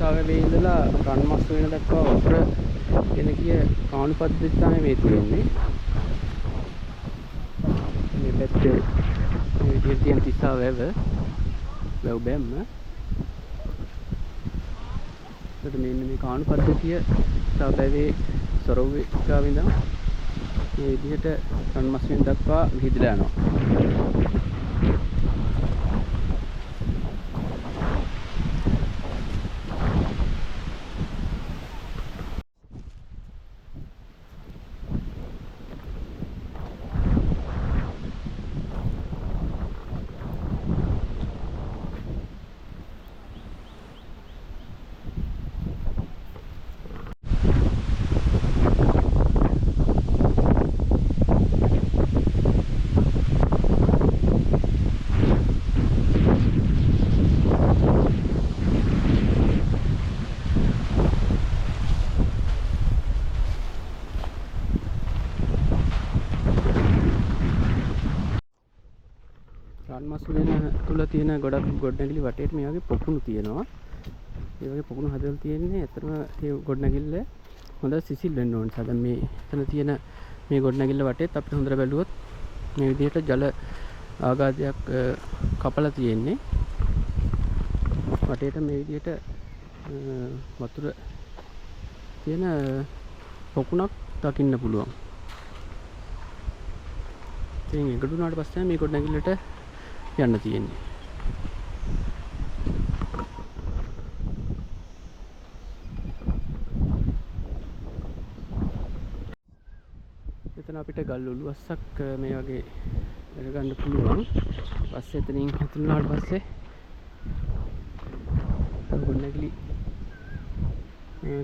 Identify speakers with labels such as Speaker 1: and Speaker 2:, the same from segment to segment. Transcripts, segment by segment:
Speaker 1: තිස්සාවේ ඉඳලා රන්මස් වෙන දක්වා වතුර එන කිය කාණු පද්ධතිය තමයි මේ තියෙන්නේ. මේ පැත්තේ මේ විදිහට තියෙන තිස්සා වැව බැම්ම. ඒකට මෙන්න මේ කාණු පද්ධතිය තිස්සා වැවේ සොරව්වේ ගාව ඉඳන් මේ විදිහට රන්මස් වෙන දක්වා විහිදලා යනවා. රන්මස් වෙන තුල තියෙන ගොඩක් ගොඩනැගිලි වටේට මේ වගේ පොකුණු තියෙනවා. මේ වගේ පොකුණු හදලා තියෙන්නේ ඇත්තටම මේ ගොඩනැගිල්ල හොඳ සිසිල් වෙන්න ඕන නිසා. දැන් මේ එතන තියෙන මේ ගොඩනැගිල්ල වටේත් අපිට හොඳට බැලුවොත් මේ විදිහට ජල ආගාධයක් කපලා තියෙන්නේ. වටේට මේ විදිහට වතුර තියෙන පොකුණක් දකින්න පුළුවන්. ඉතින් ඒකට උනාට පස්සේ මේ ගොඩනැගිල්ලට යන්න තියෙන්නේ. එතන අපිට ගල් උළුවස්සක් මේ වගේ ගන්න පුළුවන්. පස්සේ එතනින් හතුනාට පස්සේ ගොඩනැගිලි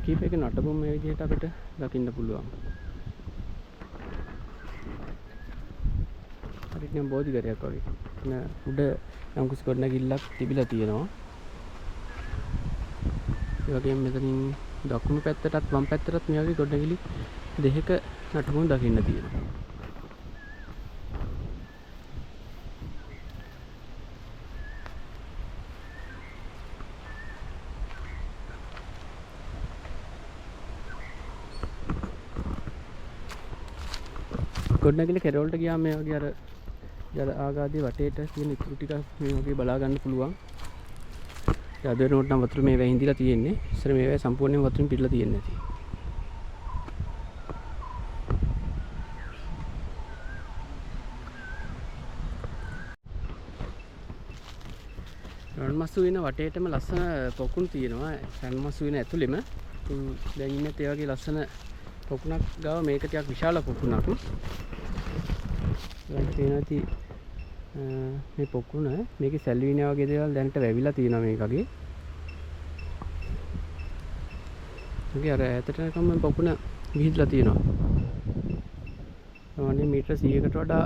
Speaker 1: කීපයක නටබුම් මේ විදිහට අපිට දකින්න පුළුවන්. හරියට නිකන් බෝධිගරයක් වගේ. එතන උඩ නම් කුස් ගොඩනැගිල්ලක් තිබිලා තියෙනවා. ඒ වගේම මෙතනින් දකුණු පැත්තටත් වම් පැත්තටත් මේ වගේ ගොඩනැගිලි දෙකක නටබුම් දකින්න තියෙනවා. ගොඩනැගිලි කෙරවලට ගියාම මේ වගේ අර ජල ආගාධයේ වටේට තියෙන ඉතුරු ටික මේ වගේ බලා ගන්න පුළුවන්. ඒ අද වෙනකොට නම් වතුර මේ වැහිඳිලා තියෙන්නේ. ඉස්සර මේ වැය සම්පූර්ණයෙන්ම වතුරින් පිරලා තියෙන්නේ නැති. රන්මස් වෙන වටේටම ලස්සන පොකුණු තියෙනවා. රන්මස් වෙන ඇතුළෙම දැන් ඉන්නේ ඒ වගේ ලස්සන පොකුණක් ගාව. මේක ටිකක් විශාල පොකුණක්. දැන් තියෙනවා මේ පොකුණ මේකේ සැලවිනා වගේ දේවල් දැනට වැවිලා තියෙනවා මේකගේ. ඒකේ අර ඈතටකම පොකුණ විහිදලා තියෙනවා. සාමාන්‍යයෙන් මීටර 100කට වඩා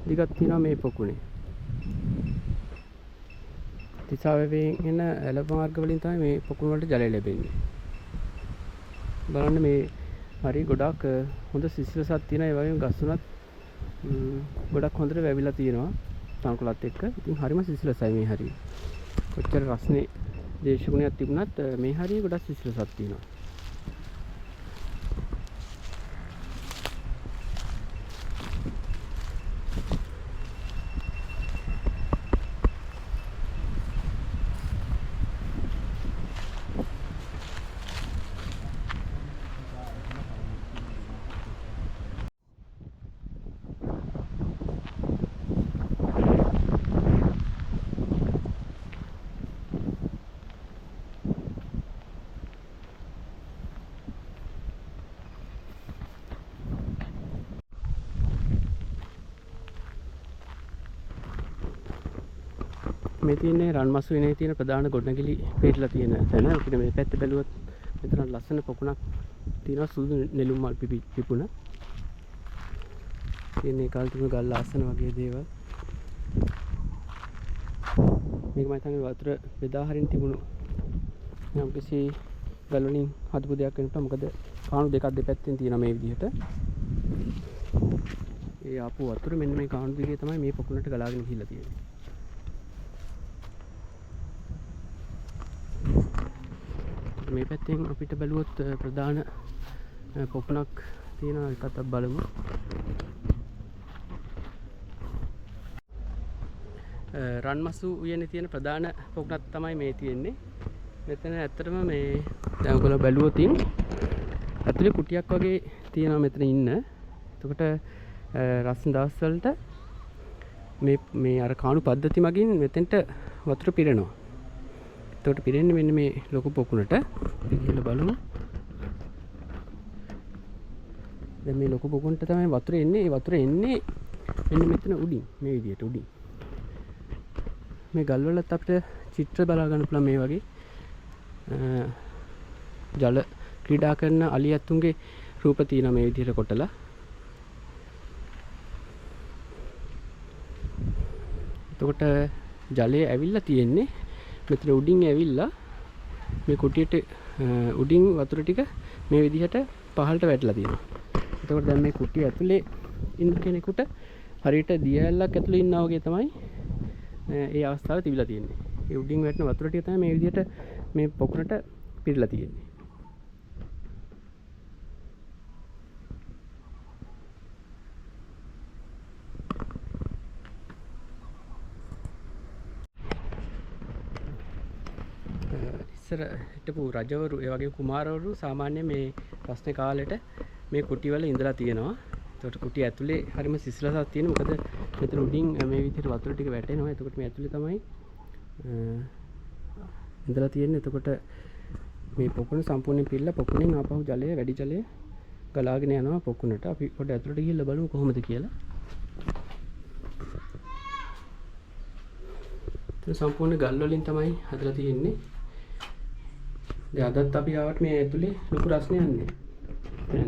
Speaker 1: දිගක් තියෙනවා මේ පොකුණේ. තිසාවෙන් එන ඇලප මාර්ග වලින් තමයි මේ පොකුණ වලට ජලය ලැබෙන්නේ. බලන්න මේ හරි ගොඩක් හොඳ සිසිලසක් තියෙනවා. ඒ වගේම ගස් උනත් ගොඩක් හොඳට වැවිලා තියෙනවා තංකොලත් එක්ක. ඉතින් හරිම සිසිලසයි මේ හරිය. කොච්චර රස්නේ දේශගුණයක් තිබුණත් මේ හරිය ගොඩක් සිසිලසක් තියෙනවා. මේ තියෙන්නේ රන්මස් වෙනේ තියෙන ප්‍රධාන ගොඩනැගිලි පිටලා තියෙන තැන. අපිට මේ පැත්තේ බැලුවොත් මෙතන ලස්සන පොකුණක් තියෙනවා. සුදු නෙළුම් මල් පිපුණ. තියෙන්නේ කාල් තිබුණු ගල් ආසන වගේ දේවල්. මේක මම හිතන්නේ වතුර බෙදා හරින්න තිබුණු නම් කිසි ගල් වලින් හදපු දෙයක් වෙනකොට. මොකද කාණු දෙකක් දෙපැත්තෙන් තියෙනවා මේ විදිහට. ඒ ආපු වතුර මෙන්න මේ කාණු දිගේ තමයි මේ පොකුණට ගලාගෙන ගිහිල්ලා තියෙන්නේ. මේ පැත්තෙන් අපිට බැලුවොත් ප්‍රධාන පොකුණක් තියෙනවා. එකක් බලමු. රන්මසු උයනේ තියෙන ප්‍රධාන පොකුණක් තමයි මේ තියෙන්නේ. මෙතන ඇත්තටම මේ දැන් ඔයගොල්ලෝ බැලුවොත් ඇතුලේ කුටියක් වගේ තියෙනවා මෙතන ඉන්න. එතකොට රස්න දවස් වලට මේ අර කාණු පද්ධති මගින් මෙතෙන්ට වතුර පිරෙනවා. එතකොට පිරෙන්නේ මෙන්න මේ ලොකු පොකුණට. ගිහලා බලමු. දැන් මේ ලොකු පොකුණට තමයි වතුර එන්නේ. ඒ වතුර එන්නේ මෙන්න මෙතන උඩින් මේ විදියට උඩින්. මේ ගල් වලත් අපිට චිත්‍ර බලා ගන්න පුළුවන් මේ වගේ. ජල ක්‍රීඩා කරන අලියැත්තුන්ගේ රූප තියෙනවා මේ විදිහට කොටලා. එතකොට ජලය ඇවිල්ලා තියෙන්නේ මෙතන උඩින් ඇවිල්ලා මේ කුටියට උඩින් වතුර ටික මේ විදිහට පහළට වැටලා තියෙනවා. එතකොට දැන් මේ කුටිය ඇතුලේ ඉන්න කෙනෙකුට හරියට දියැලක් ඇතුලේ ඉන්නා වගේ තමයි ඒ අවස්ථාව තිබිලා තියෙන්නේ. ඒ උඩින් වැටෙන වතුර ටික තමයි මේ විදිහට මේ පොකුණට පිරලා තියෙන්නේ. ඉස්සර හිටපු රජවරු ඒ වගේ කුමාරවරු සාමාන්‍ය මේ ප්‍රශ්න කාලෙට මේ කුටිවල ඉඳලා තියෙනවා. එතකොට කුටිය ඇතුලේ හරිම සිසිලසක් තියෙනවා. මොකද මෙතන උඩින් මේ විදිහට වතුර ටික වැටෙනවා. එතකොට මේ ඇතුලේ තමයි ඉඳලා තියෙන්නේ. එතකොට මේ පොකුණ සම්පූර්ණයෙන් පිරලා පොකුණෙන් ආපහු ජලය වැඩි ජලය ගලාගෙන යනවා පොකුණට. අපි පොඩ්ඩක් ඇතුලට ගිහිල්ලා බලමු කොහොමද කියලා. ඒක සම්පූර්ණ ගල් වලින් තමයි හදලා තියෙන්නේ. දැන් අදත් අපි ආවට මේ ඇතුලේ ලොකු රස්නයක් නෑ.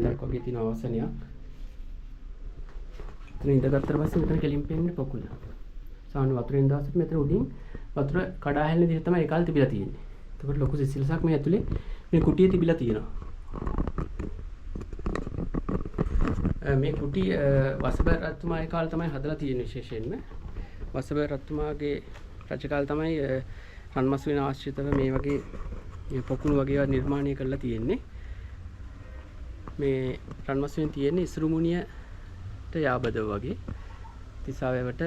Speaker 1: දැන්ක් වගේ තියෙන අවසනයක්. ඉතින් ඉඳගත්තට පස්සේ මෙතන කෙලින් පෙන්නේ පොකුණ. සාමාන්‍ය වතුරෙන් දාසට මෙතන උඩින් වතුර කඩා හැලෙන විදිහ තමයි ඒකාල තිබිලා තියෙන්නේ. එතකොට ලොකු සිසිලසක් මේ ඇතුලේ මේ කුටියේ තිබිලා තියෙනවා. මේ කුටි වසබ රජතුමාගේ කාලේ තමයි හදලා තියෙන්නේ විශේෂයෙන්ම. වසබ රජතුමාගේ රජ කාලේ තමයි රන්මසු වෙන ආශ්‍රිතව මේ වගේ පොකුණු වගේ නිර්මාණය කරලා තියෙන්නේ. මේ රන්මසුවෙන් තියෙන්නේ ඉසුරුමුණියට යාබදව වගේ. තිසාවැවට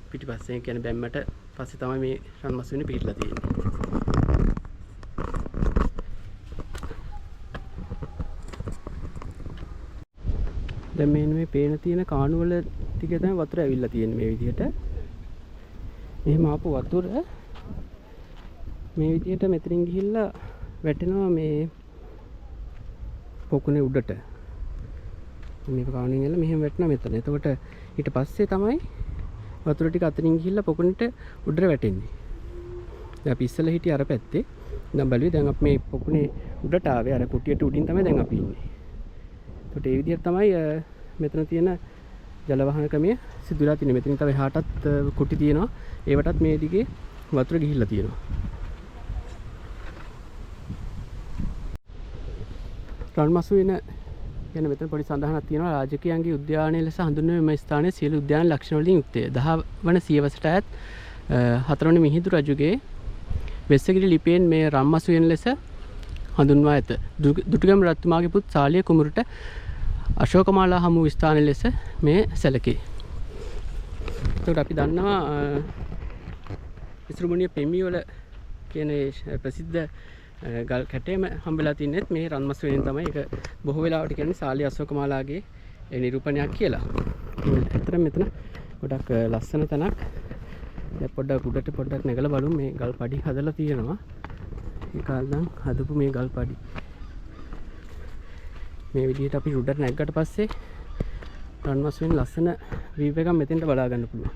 Speaker 1: පිටිපස්සෙන් කියන්නේ බැම්මට පස්සේ තමයි මේ රන්මසුවෙන් පිහිටලා තියෙන්නේ. දැන් මේ පේන තියෙන කාණු වල ටික තමයි වතුර ඇවිල්ලා තියෙන්නේ මේ විදිහට. එහෙම ආපු වතුර මේ විදිහට මෙතනින් ගිහිල්ලා වැටෙනවා මේ පොකුණේ උඩට. මේ කාණුවෙන් එල්ල මෙහෙම වැටෙනවා මෙතන. එතකොට ඊට පස්සේ තමයි වතුර ටික අතනින් ගිහිල්ලා පොකුණට උඩට වැටෙන්නේ. දැන් අපි ඉස්සෙල්ලා හිටියේ අර පැත්තේ. දැන් බලුවේ දැන් අපි මේ පොකුණේ උඩට ආවේ. අර කුටියට උඩින් තමයි දැන් අපි ඉන්නේ. ඒකට ඒ විදිහට තමයි මෙතන තියෙන ජල වහන ක්‍රමය සිදුලා තියෙන්නේ. මෙතනින් තව එහාටත් කුටි තියෙනවා. ඒවටත් මේ දිගේ වතුර ගිහිල්ලා තියෙනවා. රන්මසු වෙන කියන මෙතන පොඩි සඳහනක් තියෙනවා. රාජකීයන්ගේ උද්‍යානය ලෙස හඳුන්වන මේ ස්ථානයේ සියලු උද්‍යාන ලක්ෂණ වලින් යුක්තය. 10 වන සියවසට ඈත් 4 වන මිහිඳු රජුගේ වෙස්සගිරි ලිපියෙන් මේ රන්මසු වෙන ලෙස හඳුන්වා ඇත. දුටුගැමුණු රජතුමාගේ පුත් සාලිය කුමරුට අශෝකමාලා හමු ස්ථාන ලෙස මේ සැලකේ. එතකොට අපි දන්නවා ඉසුරුමුණිය පෙමිවල කියන ප්‍රසිද්ධ ගල් කැටේම හම්බෙලා තින්නේත් මේ රන්මසු වෙනින් තමයි. ඒක බොහෝ වෙලාවට කියන්නේ සාලිය අශෝකමාලාගේ නිරූපණයක් කියලා. ඇත්තටම මෙතන ගොඩක් ලස්සන තැනක්. දැන් පොඩ්ඩක් උඩට පොඩ්ඩක් නැගලා බලමු. මේ ගල් පඩි හදලා තියෙනවා. ඒ කාලෙන් හදපු මේ ගල් පඩි. මේ විදිහට අපි උඩට නැග්ගට පස්සේ රන්මසු වෙන ලස්සන වීව් එකක් මෙතෙන්ට බලා ගන්න පුළුවන්.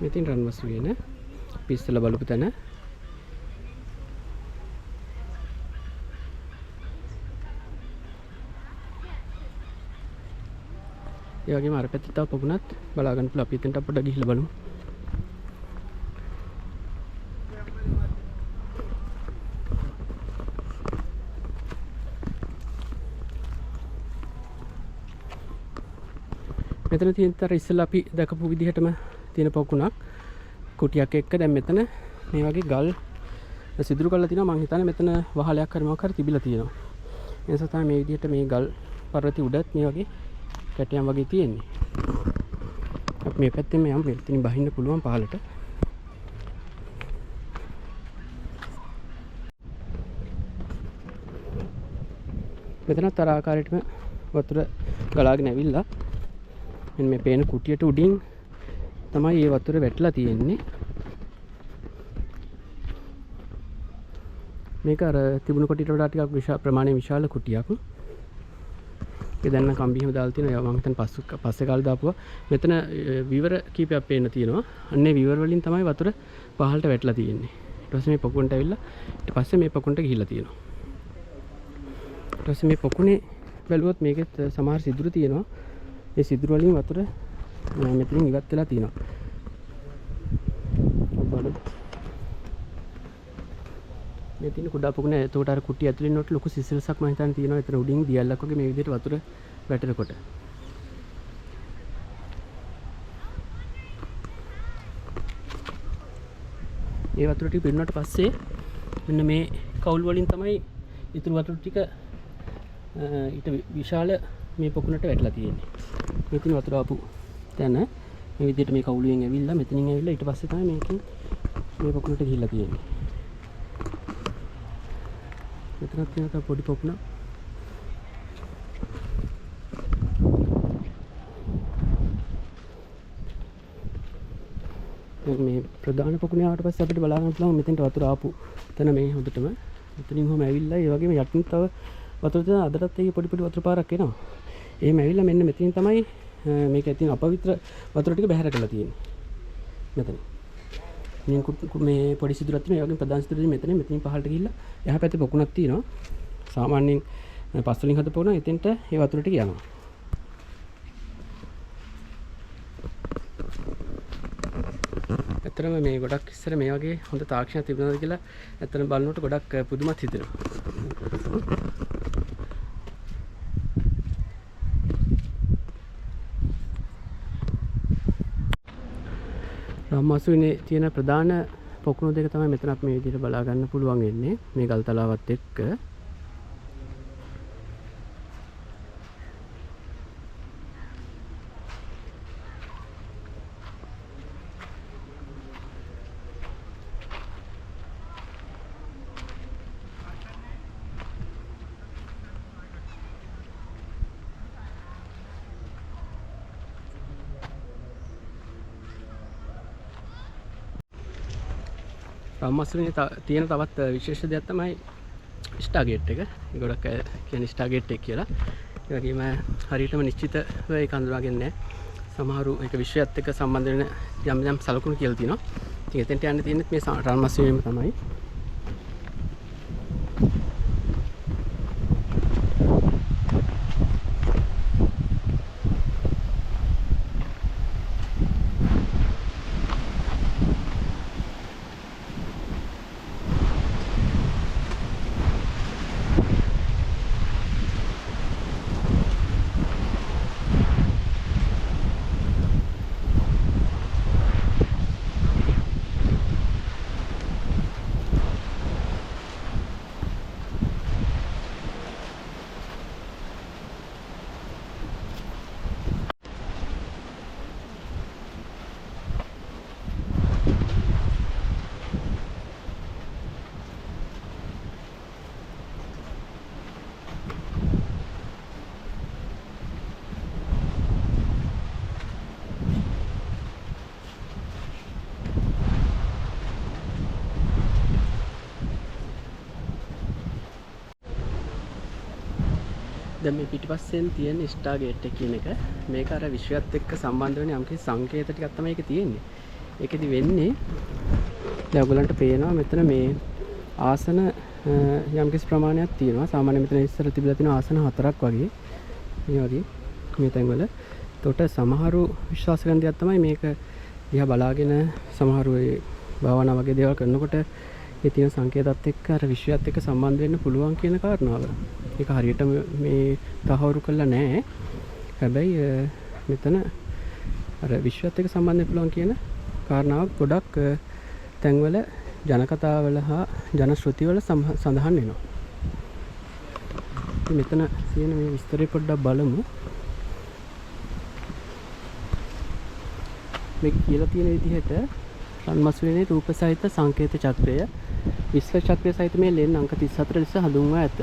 Speaker 1: මෙතින් රන්මසු වෙන අපි ඉස්සෙල්ලා බලපු තැන. ඒ වගේම අර පැත්තේ තව පොකුණත් බලා ගන්න පුළුවන්. අපි එතනට පොඩ්ඩක් ගිහිල්ලා බලමු. මෙතන තියෙන තර ඉස්සෙල්ලා අපි දැකපු විදිහටම තියෙන පොකුණක් කුටියක් එක්ක දැන් මෙතන මේ වගේ ගල් සිදුරු කරලා තිනවා. මං හිතන්නේ මෙතන වහලයක් හරි මොකක් හරි තිබිලා තියෙනවා. ඒ නිසා තමයි මේ විදිහට මේ ගල් පර්වතي උඩත් මේ වගේ කැටයම් වගේ තියෙන්නේ. අපි මේ පැත්තෙන් යම් මෙතනින් බහින්න පුළුවන් පහලට. මෙතනත් අර ආකාරයටම වතුර ගලාගෙන ඇවිල්ලා මෙන්න මේ පේන කුටියට උඩින් තමයි මේ වතුර වැටලා තියෙන්නේ. මේක අර තිබුණු කොටියට වඩා ටිකක් විශාල ප්‍රමාණයේ විශාල කුටියක්. ඒක දැන් නම් කම්බි හිම දාලා තියෙනවා. මම හිතන්නේ පස්සේ කාලේ දාපුවා. මෙතන විවර කීපයක් පේන්න තියෙනවා. අන්නේ විවර වලින් තමයි වතුර පහළට වැටලා තියෙන්නේ. ඊට පස්සේ මේ පොකුණට ඇවිල්ලා ඊට පස්සේ මේ පොකුණට ගිහිල්ලා තියෙනවා. ඊට පස්සේ මේ පොකුණේ බැලුවොත් මේකෙත් සමහර සිදුරු තියෙනවා. ඒ සිදුරු වලින් වතුර මෙතනින් ඉවත් වෙලා තියෙනවා. මේ තියෙන කුඩා පොකුණ එතකොට අර කුටි ඇතුලේ නෝට ලොකු සිසිලසක් මම හිතන්නේ තියෙනවා. එතන උඩින් දියල්ලක් වගේ මේ විදිහට වතුර වැටෙනකොට. ඒ වතුර ටික පිරුණාට පස්සේ මෙන්න මේ කවුල් වලින් තමයි ඉතුරු වතුර ටික ඊට විශාල මේ පොකුණට වැටලා තියෙන්නේ. මේ තියෙන වතුර ආපු තැන මේ විදිහට මේ කවුලුවෙන් ඇවිල්ලා මෙතනින් ඇවිල්ලා ඊට පස්සේ තමයි මේකෙන් මේ පොකුණට ගිහිල්ලා තියෙන්නේ. මෙතනත් තියෙන පොඩි පොකුණ. මේ ප්‍රධාන පොකුණේ ආවට පස්සේ අපිට බලන්න පුළුවන් මෙතෙන්ට වතුර ආපු තැන මේ හොඳටම මෙතනින් කොහොම ඇවිල්ලා ඒ වගේම යටින් තව වතුර තියෙන අදටත් ඒ පොඩි පොඩි වතුර පාරක් එනවා. එහෙම ඇවිල්ලා මෙන්න මෙතනින් තමයි මේක ඇතින් අපවිත්‍ර වතුර ටික බැහැර කරලා තියෙන්නේ. මෙතන. මේ පොඩි සිදුරක් තියෙනවා. ඒ වගේම ප්‍රධාන සිදුරෙදි මෙතනින් පහළට ගිහිල්ලා එහා පැත්තේ පොකුණක් තියෙනවා. සාමාන්‍යයෙන් පස් වලින් හදපු පොකුණ එතෙන්ට ඒ වතුර ටික යනවා. ඇත්තටම මේ ගොඩක් ඉස්සර මේ වගේ හොඳ තාක්ෂණයක් තිබුණාද කියලා ඇත්තටම බලනකොට ගොඩක් පුදුමත් හිතෙනවා. රාමසුනේ තියෙන ප්‍රධාන පොකුණු දෙක තමයි මෙතන අපි මේ විදිහට බලා ගන්න පුළුවන් වෙන්නේ. මේ ගල් තලාවත් එක්ක. රාමසුනේ තියෙන තවත් විශේෂ දෙයක් තමයි ස්ටාගේට් එක. ගොඩක් අය කියන්නේ ස්ටාගේට් එක කියලා. ඒ වගේම හරියටම නිශ්චිතව ඒක හඳුනාගන්නේ නැහැ. සමහරු ඒක විශ්වයත් එක්ක සම්බන්ධ වෙන යම් සලකුණු කියලා තියෙනවා. ඉතින් එතෙන්ට යන්න තියෙන්නේ මේ රාමසුනේම තමයි. දැන් මේ පිටිපස්සෙන් තියෙන ස්ටාගේට් එක කියන එක මේක අර විශ්වයත් එක්ක සම්බන්ධ වෙන යම්කිසි සංකේත ටිකක් තමයි ඒකේ තියෙන්නේ. ඒකෙදි වෙන්නේ දැන් ඔයගලන්ට පේනවා මෙතන මේ ආසන යම්කිසි ප්‍රමාණයක් තියෙනවා. සාමාන්‍යයෙන් මෙතන ඉස්සර තිබිලා තියෙන ආසන 4ක් වගේ. මේ වගේ මේ තැන්වල. ඒකට සමහරු විශ්වාස කරන දෙයක් තමයි මේක දිහා බලාගෙන සමහරු ඒ භාවනා වගේ දේවල් කරනකොට ඒ තියෙන සංකේතات එක්ක අර විශ්වයත් එක්ක සම්බන්ධ වෙන්න පුළුවන් කියන කාරණාව. ඒක හරියට මේ තහවුරු කළා නෑ. හැබැයි මෙතන අර විශ්වත් එක්ක සම්බන්ධ වෙන්න පුළුවන් කියන කාරණාවක් ගොඩක් තැන්වල ජනකතාවල හා ජනශ්‍රුතිවල සඳහන් වෙනවා. ඉතින් මෙතන තියෙන මේ විස්තරය පොඩ්ඩක් බලමු. මේ කියලා තියෙන විදිහට රන්මස්විනේ රූප සහිත සංකේත චක්‍රය විශ්ව චක්‍රය සහිත මේ ලෙන් අංක 34 ලෙස හඳුන්වා ඇත.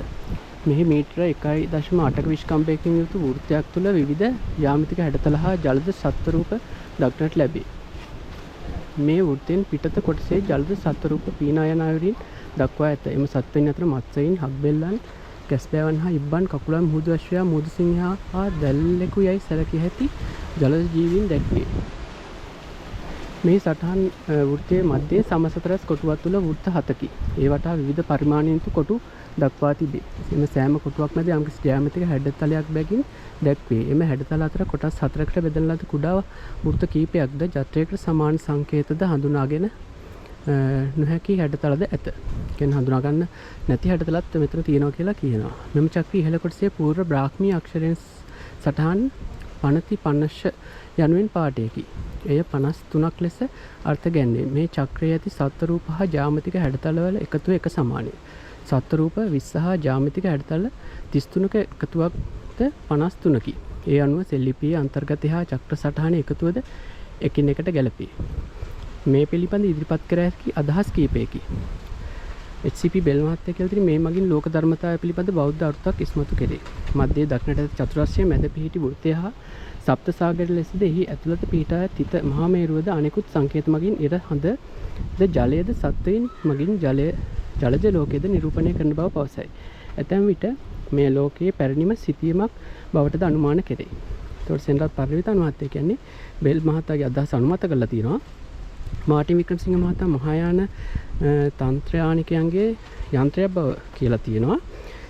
Speaker 1: මෙහි මීටර 1.8ක විස්කම්පයකින් යුතු වෘත්තයක් තුළ විවිධ යාමිතික හැඩතල හා ජලද සත්ත්ව රූප දක්නට ලැබේ. මේ වෘත්තයෙන් පිටත කොටසේ ජලද සත්ත්ව රූප පීනා යන අයුරින් දක්වා ඇත. එම සත්ත්වයන් අතර මත්ස්‍යයන්, හක්බෙල්ලන්, කැස්බෑවන් හා ඉබ්බන්, කකුලන්, මුහුදු අශ්වයා, මුහුදු සිංහයා හා දැල්ලෙකු යයි සැලකිය හැකි ජලද ජීවීන් දැක්වේ. මේ සටහන් වෘත්තයේ මැදේ සමසතරස් කොටුවක් තුළ වෘත්ත 7කි. ඒ වටා විවිධ පරිමාණයන් යුතු කොටු දක්වා තිබේ. එම සෑම කොටුවක් මැද යම්කිසි ජ්‍යාමිතික හැඩතලයක් බැගින් දැක්වේ. එම හැඩතල අතර කොටස් 4කට බෙදන ලද කුඩා වෘත්ත කීපයක්ද ජත්‍රයකට සමාන සංකේතද හඳුනාගෙන නොහැකි හැඩතලද ඇත. කියන්නේ හඳුනා ගන්න නැති හැඩතලත් මෙතන තියෙනවා කියලා කියනවා. මෙම චක්‍රයේ ඉහළ කොටසේ පූර්ව බ්‍රාහ්මී අක්ෂරයෙන් සටහන් පනති පනශ යනුවෙන් පාඨයකි. එය 53ක් ලෙස අර්ථ ගැන්වේ. මේ චක්‍රයේ ඇති සත්ත්ව රූප හා ජ්‍යාමිතික හැඩතලවල එකතුව එක සමානයි. සත්ත්ව රූප 20 හා ජ්‍යාමිතික හැඩතල 33ක එකතුවක්ද 53කි. ඒ අනුව සෙල්ලිපියේ අන්තර්ගතය හා චක්‍ර සටහනේ එකතුවද එකිනෙකට ගැලපේ. මේ පිළිබඳ ඉදිරිපත් කර ඇති අදහස් කීපයකි. HCP බෙල් මහත්තයා කියලා තියෙන මේ මගින් ලෝක ධර්මතාවය පිළිබඳ බෞද්ධ අර්ථයක් ඉස්මතු කෙරේ. මැදේ දක්නට ඇති චතුරස්‍රය මැද පිහිටි වෘත්තය හා සප්ත සාගර ලෙසද එහි ඇතුළත පිහිටා තිත මහා මේරුවද අනෙකුත් සංකේත මගින් ඉර හඳ ජලයේද සත්වයින් මගින් ජලජ ලෝකයේද නිරූපණය කරන බව පවසයි. ඇතැම් විට මේ ලෝකයේ පැරණිම සිටීමක් බවටද අනුමාන කෙරේ. ඒතකොට සෙන්රත් පරිවිතන් මහත්තයා කියන්නේ බෙල් මහතාගේ අදහස අනුමත කරලා තියෙනවා. මාටින් වික්‍රමසිංහ මහතා මහායාන තන්ත්‍රාණිකයන්ගේ යන්ත්‍රයක් බව කියලා තියෙනවා.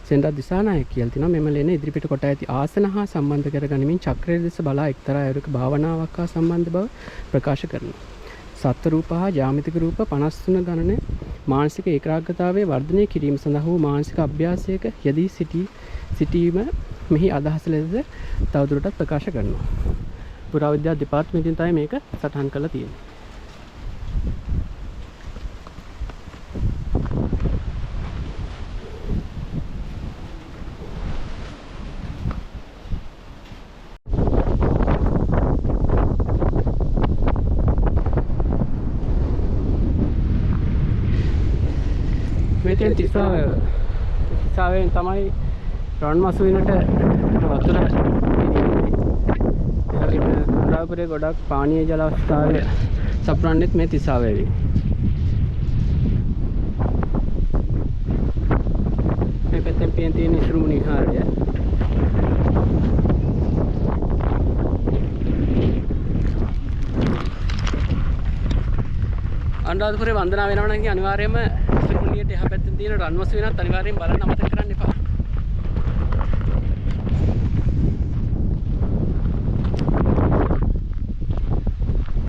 Speaker 1: සෙන්රත් දිසානායක කියලා තියෙනවා. මෙම ලෙන ඉදිරිපිට කොට ඇති ආසන හා සම්බන්ධ කරගනිමින් චක්‍රයේ දෙස බලා එක්තරා ආයුරික භාවනාවක් හා සම්බන්ධ බව ප්‍රකාශ කරනවා. සත්ත්ව රූප හා ජ්‍යාමිතික රූප 53 ගණන මානසික ඒකාග්‍රතාවයේ වර්ධනය කිරීම සඳහා වූ මානසික අභ්‍යාසයක යෙදී සිටීම මෙහි අදහස ලෙසද තවදුරටත් ප්‍රකාශ කරනවා. පුරාවිද්‍යා දෙපාර්තමේන්තුවෙන් තමයි මේක සටහන් කරලා තියෙන්නේ. මෙතෙන් තිස්සාවෙන් තමයි රන්මස්විනට වතුර කුඩාපුරේ ගොඩක් පානීය ජල අවස්ථාවේ සපුරන්නෙත් මේ තිස්සාවේදී. මේ පැත්තෙන් තියෙන ඉසුරුමුණි විහාරය. අනුරාධපුරේ වන්දනා වෙනවා නම් අනිවාර්යයෙන්ම ඉසුරුමුණියට එහා පැත්තෙන් තියෙන රන්මස්විනත් අනිවාර්යෙන් බලන්න අමතක කරන්න එපා.